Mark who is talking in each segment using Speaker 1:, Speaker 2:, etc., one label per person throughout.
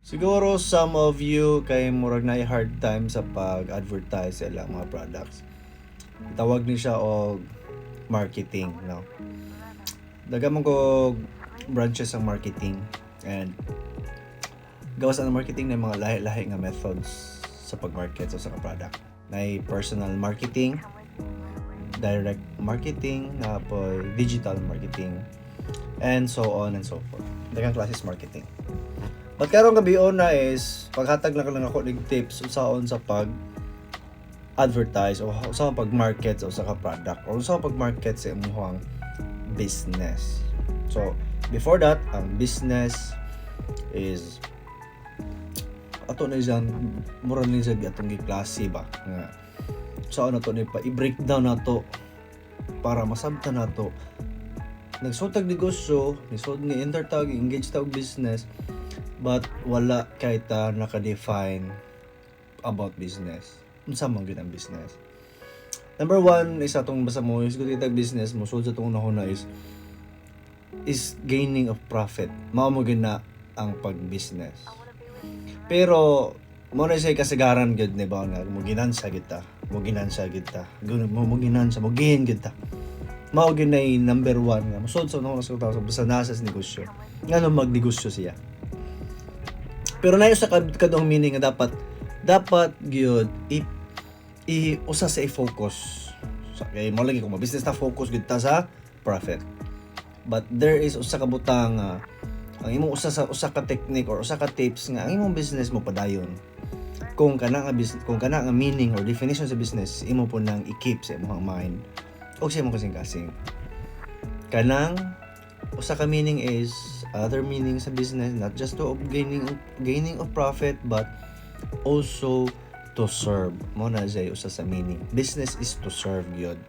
Speaker 1: Siguro some of you kay murag na hard time sa pag-advertise sa ilang mga products. Tawag ni siya og marketing, no? Daga man ko branches ang marketing and gawas ang marketing ng mga lahi-lahi nga methods sa pag-market sa product. Nay personal marketing, direct marketing, digital marketing, and so on and so forth. Daghang klases marketing. But karong gabi na is paghatag na lang ako ng tips usaon sa pag-advertise o sa pag-market sa ka product or sa pag-market sa imong business. So, before that, ang business is ato na isang mura ni sa atong giklase ba nga saan na to ni pa i-breakdown na to para masabtan na to nagsutag negosyo, nisod ni enter tag engage tag business but wala kay ta naka-define about business. Unsa man gyud ang business? Number one is atong basa mo is good itag business mo so sa tong nahuna is gaining of profit. Mao mo gyud na ang pag-business. Pero mo na siya kasagaran gyud ni ba nga mo ginansa kita. Mo ginansa kita. Mo ginansa mo gain kita. Mao gyud na number one nga musod sa nahuna sa basta nasa negosyo. Ngano magnegosyo siya. Pero nayo sa kadong meaning nga dapat gyud usa sa i-focus. So, kay mo lagi kung business na focus gyud ta sa profit. But there is usa ka butang ang imong usa ka technique or usa ka tips nga ang imong business mo padayon. Kung kana nga meaning or definition sa business imo po nang i-keep sa imong mind o sa imong kasing-kasing. Kanang usa ka meaning is other meaning sa business, not just to gaining of profit but also to serve. Mo na say usa sa meaning. Business is to serve gyud.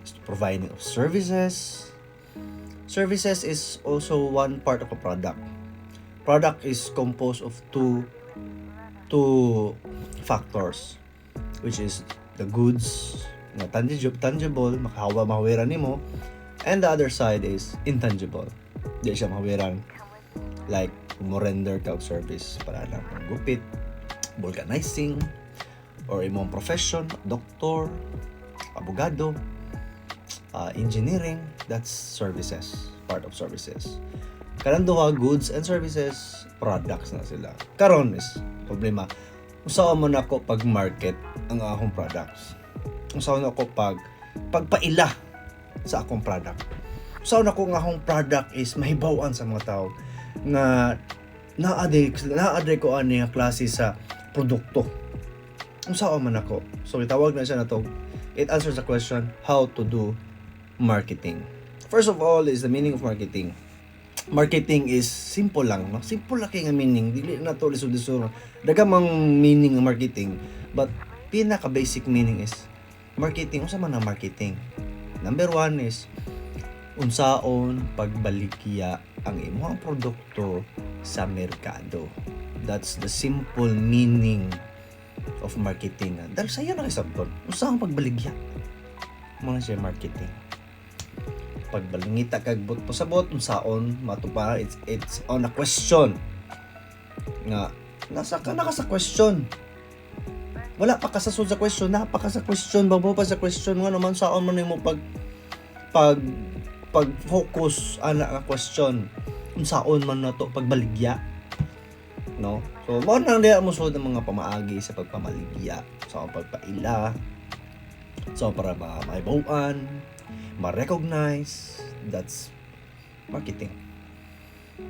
Speaker 1: Is to providing of services. Services is also one part of a product. Product is composed of two factors, which is the goods na tangible mahawiran nimo, and the other side is intangible. Di siya mahawiran, like mo render ka og service para lang gupit, vulcanizing, or imong profession, doktor, abogado, engineering. That's services, part of services. Kanang duha goods and services, products na sila. Karon is problema, usaon mo nako pag-market ang akong products. Usaon nako pagpaila sa akong product. Usaon nako nga akong product is mahibaw-an sa mga tao nga naa-adre ko ani nga klase sa produkto. Usaon man ako. So itawag na siya na to. It answers the question how to do marketing. First of all is the meaning of marketing. Marketing is simple lang, no? Simple lang kay nga meaning, dili na to lisod-lisod. Dagamang meaning ng marketing, but pinaka basic meaning is marketing. Unsa man ang marketing? Number one is unsaon pagbaligya ang imong produkto sa merkado. That's the simple meaning of marketing. Dahil sa iyo na isabton, unsaon pagbaligya? Mo siya marketing. Pagbalingita kag but pasabot unsaon matupa, it's on a question nga nasa ka sa question, wala pa ka sa sud sa question, napaka sa question, bago pa sa question nga naman saon man nimo pag focus ana nga question unsaon man nato pagbaligya, no? So mo nang diha mo sud ang mga pamaagi sa pagpamaligya sa pagpaila so para ba maibaw-an, ma-recognize. That's marketing.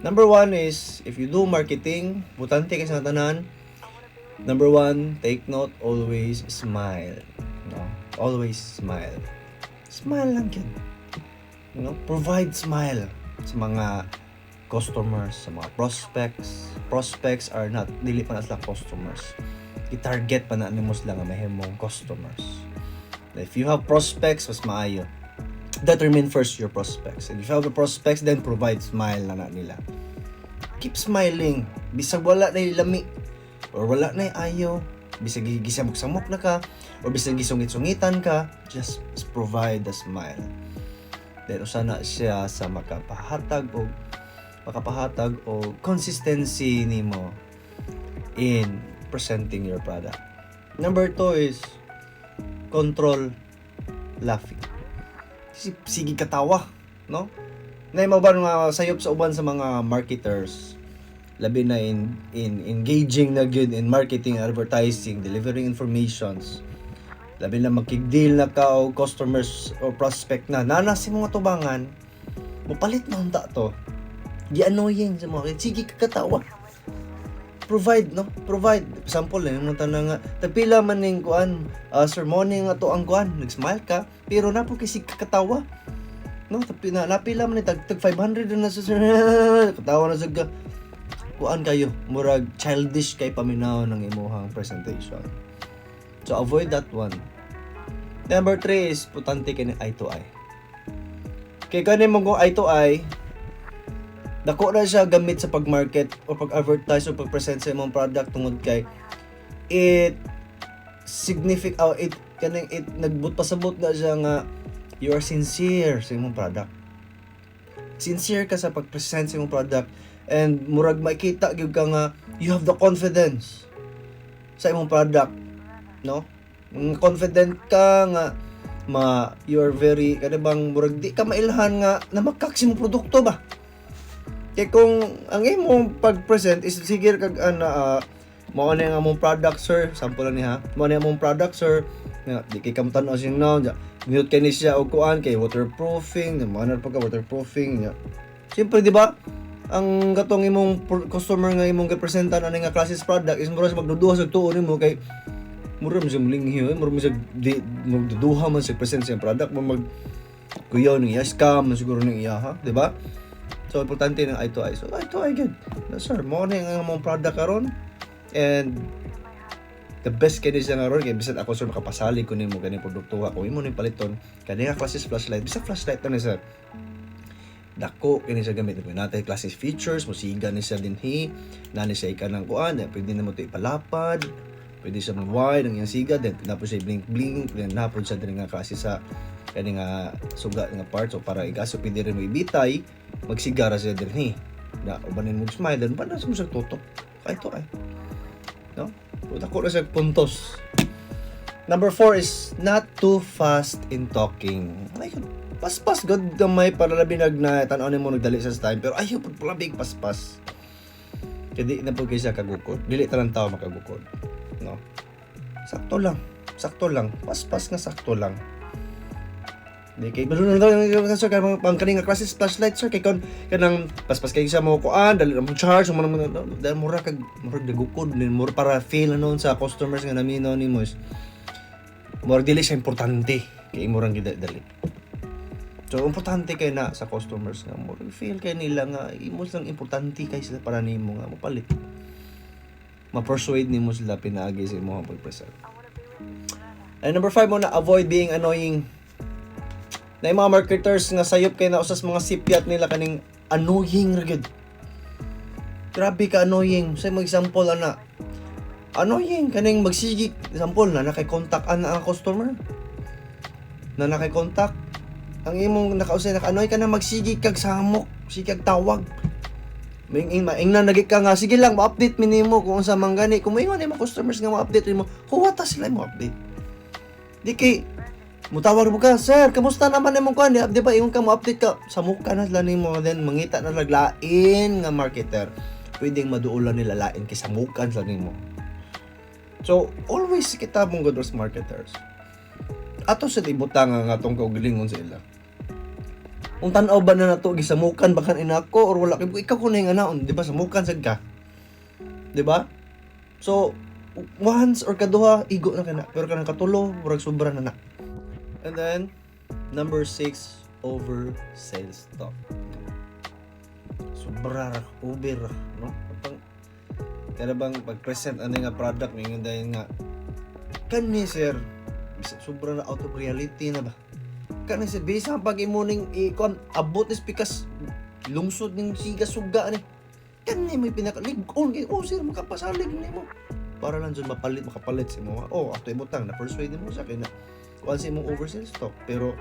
Speaker 1: Number one is, if you do marketing, butante ka sa tanan. Number one, take note, always smile. No? Always smile. Smile lang yan. You know, provide smile sa mga customers, sa mga prospects. Prospects are not, dili pa na sila customers. I-target pa na nimo sila nga mahimong customers. If you have prospects, mas maayo. Determine first your prospects. And if you have the prospects, then provide smile na nila. Keep smiling. Bisag wala na lami or wala na ayaw, bisag gisamok-samok na ka or bisag gisungit-sungitan ka, just provide the smile. Then usana siya sa makapahatag o consistency nimo in presenting your product. Number 2 is control laughing. Sige katawa, no? Nay mo ba nga sayop sa uban sa mga marketers, labi na in engaging na good in marketing, advertising, delivering informations, labi na magkig-deal na ka o customers or prospect na si mga tubangan, mupalit na unta to. Gi-annoying sa mga sige kakatawa. Provide. Example yung mga tanang nga, tagpila man ning kuan, sir morning ato ang kuan, nag-smile ka, pero napo kasi kakatawa. No, napila man ni tag 500 na sa sir. Katawa na sa kuan kayo, murag childish kay paminaw ng imuhang presentation. So avoid that one. Number 3 is putante kini eye to eye. Kay kanin mo go eye to eye, dako na siya gamit sa pag-market o pag-advertise o pag-present sa imong product tungod kay it nagbut-pasabot na siya nga you are sincere sa imong product. Sincere ka sa pag-present sa imong product and murag makita gyud ka nga you have the confidence sa imong product, no? Confident ka nga you are very bang murag di ka mailhan nga na makaks imong produkto ba. Kaya kung ang imong pag-present is sige kag mao na ang among product sir, sample lang ni ha. Mao na among product sir. Nga di kay kamtan-o sing now. Mute kay ni siya og kuan kay waterproofing, mao na pagka waterproofing nya. Siyempre di ba? Ang gatong imong customer nga imong gipresentan ani nga classes product is mura sa magduduha sa tuon nimo kay mura mo sa mulinghi, mura mo sa magduduha man sa present sa product mo mag kuyaw ning scam siguro ning iya ha, di ba? So, importante ng eye to eye. So, eye to eye, good. No, sir, mo na yung among product karon. And, the best kaya siya nga ron. Kaya bisan ako, sir, makapasalig ko nimo ganyan produkto ha. Kung imo na yung paliton, kaya nga classes flashlight. Bisa flashlight na sir. Dako, kaya siya gamit. Natin classes features, musiga ni siya dinhi. Nani siya ika ng kuan. Pwede na mo ito ipalapad. Pwede siya mag-wide ang iyang siga. Then, napos siya blink-blink. Then, napos siya din nga klase sa kani nga suga nga parts. So, para igaso, pwede rin mo ibitay. Magsigara siya din na ubanin mo smile dan paano sa musag tutok kahit to ay no puta ko na sa puntos. Number 4 is not too fast in talking. Ay paspas god gamay para labi na tan-aw nimo nagdali sa time pero ayaw pud pula big paspas kadi na pud kay siya kagukod dili tanan tawo makagukod no sakto lang paspas nga sakto lang. Di kay balon na sir kanang pangkaning classes flashlight sir kay kanang paspas kay sa mo kuan dali mo charge mo dahil mura kag mura dagukod din mura para feel anon sa customers nga namino nimo is mura dili siya importante kay murang gidali. So importante kay na sa customers nga mura feel kay nila nga imo lang importante kay sila para nimo nga mopalit. Ma-persuade nimo sila pinaagi sa imong pag-present. And number 5 mo na avoid being annoying. Na yung mga marketers nga sayop kay na usas mga sipyat nila kaning annoying ra gyud. Grabe ka annoying. Say mo example ana. Annoying kaning magsigig example na nakay contact ang customer. Na nakay contact ang imong nakausay naka-annoy ka na magsigig kag samok, sigag tawag. Maing na nagi ka nga sige lang ma-update mi nimo kung unsa man gani. Kung moingon ni mga customers nga ma-update nimo, huwata sila mo update. Di kay mutawag mo ka, sir, kamusta naman imong kuan? Di ba ingon ka mo update ka sa mukha na lang nimo then mangita na laglain nga marketer. Pwedeng maduulan nila lain kay sa mukha lang nimo. So, always kita mong good marketers. Ato sa ibutang nga atong kaugalingon sa ila. Kung tan-aw ba na nato gisamukan bakan inako or wala kay ikaw kun nga naon, di ba samukan sad ka. Di ba? So, once or kaduha igo na kana, pero kanang katulo murag sobra na na. And then, number 6, over sales talk. Sobra ra, over ra, no? Kaya bang pag-present ano nga product, ngayon dahil nga, kani sir, sobra na out of reality na ba? Kani sir, bisa pag-imuning ikon, abot is because lungsod ng siga-suga ni. Kani may pinakalig-on, sir, makapasalig ni mo. Para lang dyan makapalit si mo. Ato ibutang, na-persuade mo sa akin na once imong oversell stock pero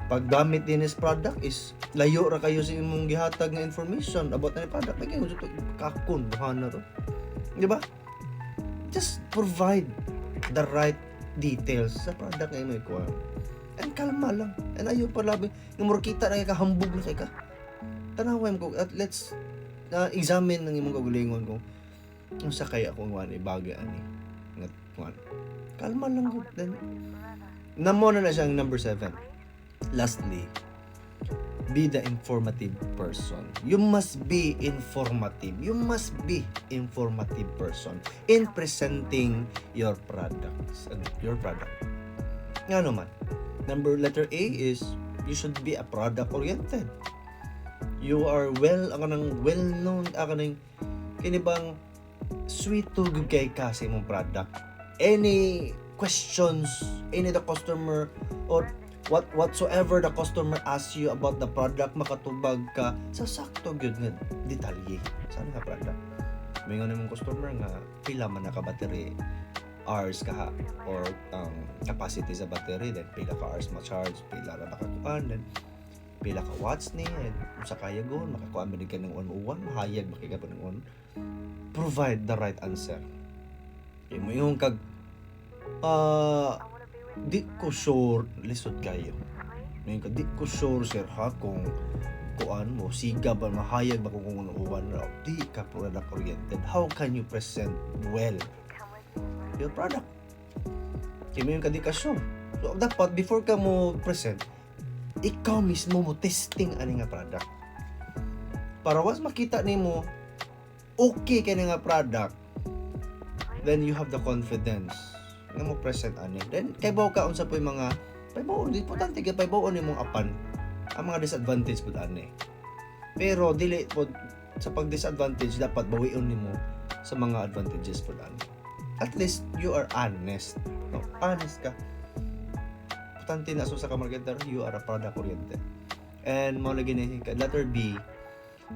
Speaker 1: paggamit din is product is layo ra kayo sa imong gihatag nga information about na product kay gusto kakon buhan na to, di ba? just provide the right details sa product nga imo ikuha. And kalma lang. And ayo pa labi, yung mura kita na kay kahambog na kay ka. Tanaway mo ko at let's examine ng imong kagalingon kung unsa kay akong one ibagay ani. Ngat one. Kalma lang gud. Then namo na siyang number 7. Lastly, be the informative person. You must be informative. You must be informative person in presenting your products and your product. Nga naman. Letter A is you should be a product oriented. You are well-known kini bang sweet to gugay ka sa imong product. Any questions, any the customer or whatsoever the customer asks you about the product, makatubag ka sa sakto gyud nga detalye sa nga product. Mingon nimong customer nga pila man naka battery hours ka or capacity sa battery, then pila ka hours ma-charge, pila ra nakakuan, then pila ka watts ni, and sa kaya gon makakuan man ka ng 101, mahayag makigapon ng 1. Provide the right answer. Imo yung kag di ko sure lisod kayo. Ngayon ka, di ko sure sir ha kung kuan mo, siga ba, mahayag ba kung uwan raw. Di ka product oriented. How can you present well your product? Kaya yung ka di ka sure. So dapat before ka mo present, ikaw mismo mo testing ani nga product. Para once makita nimo okay kay nga product, then you have the confidence nga mo present ani. Then kay bawo ka unsa poy mga paybaon, importante kay paybaon nimong apan ang mga disadvantage pud ani. Pero dili pod sa pag disadvantage dapat bawion nimo sa mga advantages pud ani. At least you are honest. No, honest ka. Importante na sa ka marketer, you are a product oriented. And mo lagi ni letter B,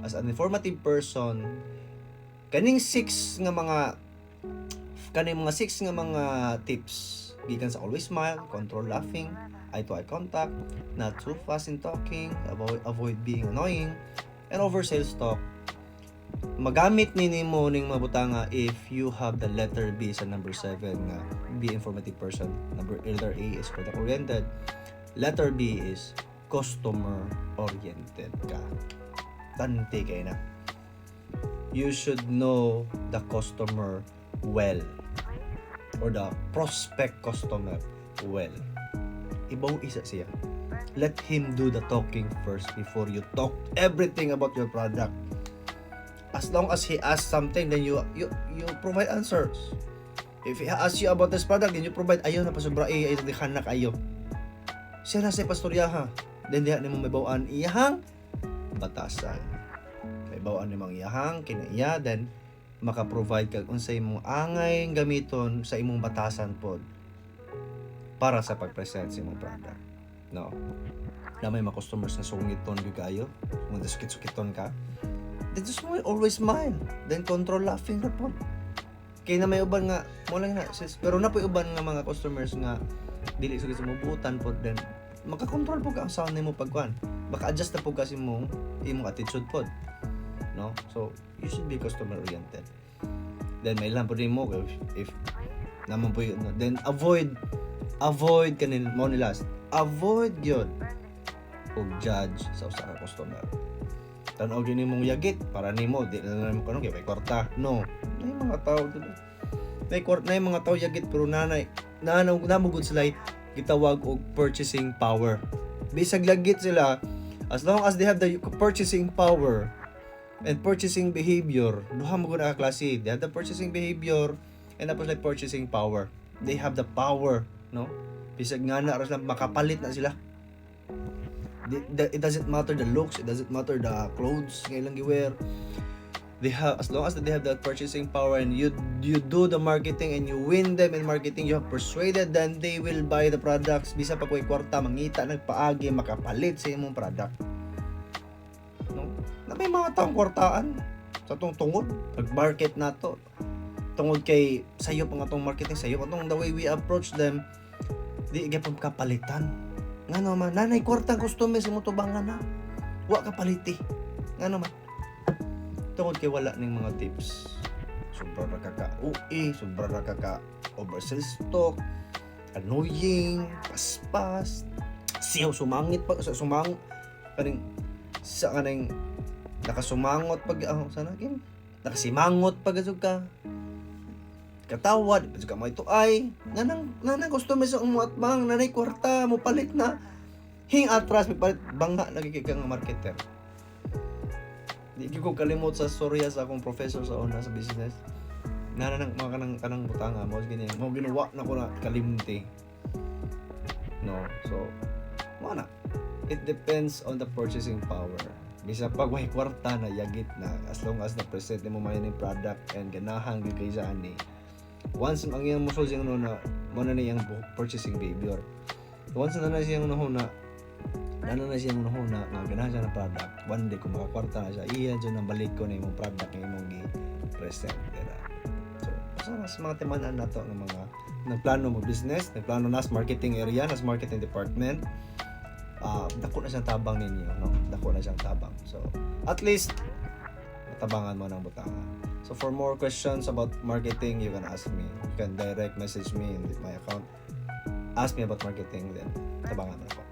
Speaker 1: as an informative person, kaning 6 nga mga tips gikan sa always smile, control laughing, eye-to-eye contact, not too fast in talking, avoid being annoying, and oversales talk. Magamit nimo ning mabutanga if you have the letter B sa number 7 nga be informative person. Letter A is product oriented. Letter B is customer oriented ka. Tante kay na. You should know the customer well, or the prospect customer well. Ibaw isa siya. Let him do the talking first before you talk everything about your product. As long as he asks something, then you provide answers. If he asks you about this product, then you provide ayo na pasubra ayo di hanak ayo. Siya na sa pastorya ha. Then diha nimo may bawaan iyahang batasan. May bawaan nimong iyahang kinaiya, then maka-provide kag unsay imong angay gamiton sa imong batasan pod para sa pag-present sa imong product. No. Na may mga customers na sungiton gyud kayo, kung sukit-sukiton ka, then just always smile, then control laughing ra pod. Kay na may uban nga mo lang na sis, pero na po uban nga mga customers nga dili sugit sumubutan pod, then maka-control po ka ang sound nimo pagkuan. Baka adjust na po kasi imong attitude pod. No? So, you should be customer oriented. Then may lang po din mo if naman po yun. Then avoid kanin mo ni last. Avoid yun og judge sa usa ka customer. Tan-og yun mong yagit para nimo di na nimo kanong kay kwarta. No. Nay mga tao dito. Nay mga tao yagit pero namugod sila gitawag og purchasing power. Bisag lagit sila, as long as they have the purchasing power and purchasing behavior, duha mo gud ang klase. They have the purchasing behavior and tapos like purchasing power. They have the power, no? Bisag nga na ras lang makapalit na sila. It doesn't matter the looks, it doesn't matter the clothes nga ilang gi-wear. They have, as long as they have that purchasing power and you do the marketing and you win them in marketing, you have persuaded them, they will buy the products. Bisa pa ko'y kwarta, mangita, nagpaagi, makapalit sa imong product. No? Na may mga taong kwartaan sa tong tungod, pag-market na to. Tungod kay sayo pa nga tong marketing, sayo pa tong the way we approach them, di ka pa kapalitan. Nga naman, nanay kwartang customer sa mutubangan na. Wa kapaliti. Nga naman. Tungod kay wala ning mga tips. sobra ra kaka-OA, sobra ra kaka-oversell stock, annoying, paspas, siyaw sumangit pag kaning sa kaning nakasumangot pag sana kim nakasimangot pag asug ka katawad pag ka may tuay nanang gusto mo sa umuatbang nanay kwarta mo palit na hing atras may palit bangha lagi kay kang marketer. Di ko kalimot sa storya sa akong professor sa una sa business. Nanang mga kanang butanga mo ganyan. Mo ginawa na ko na kalimti. No. So, mana. It depends on the purchasing power. Bisa pag may kwarta na yagit na as long as na-present mo may yung product and ganahan gyud kay sa ani. Once ang iyang musol siyang na mo na niyang purchasing behavior. Once na siyang nahuna nga ganahan siya ng product, one day kung makakwarta na siya, iya dyan ang balik ko na yung product na imong i-present. So, mas mga timanan na to ng mga nagplano mo business, nagplano na sa marketing area, na sa marketing department, dako na siyang tabang ninyo, no? Dako na siyang tabang. So, at least, matabangan mo ng butanga. So, for more questions about marketing, you can ask me. You can direct message me in my account. Ask me about marketing, then tabangan mo ako.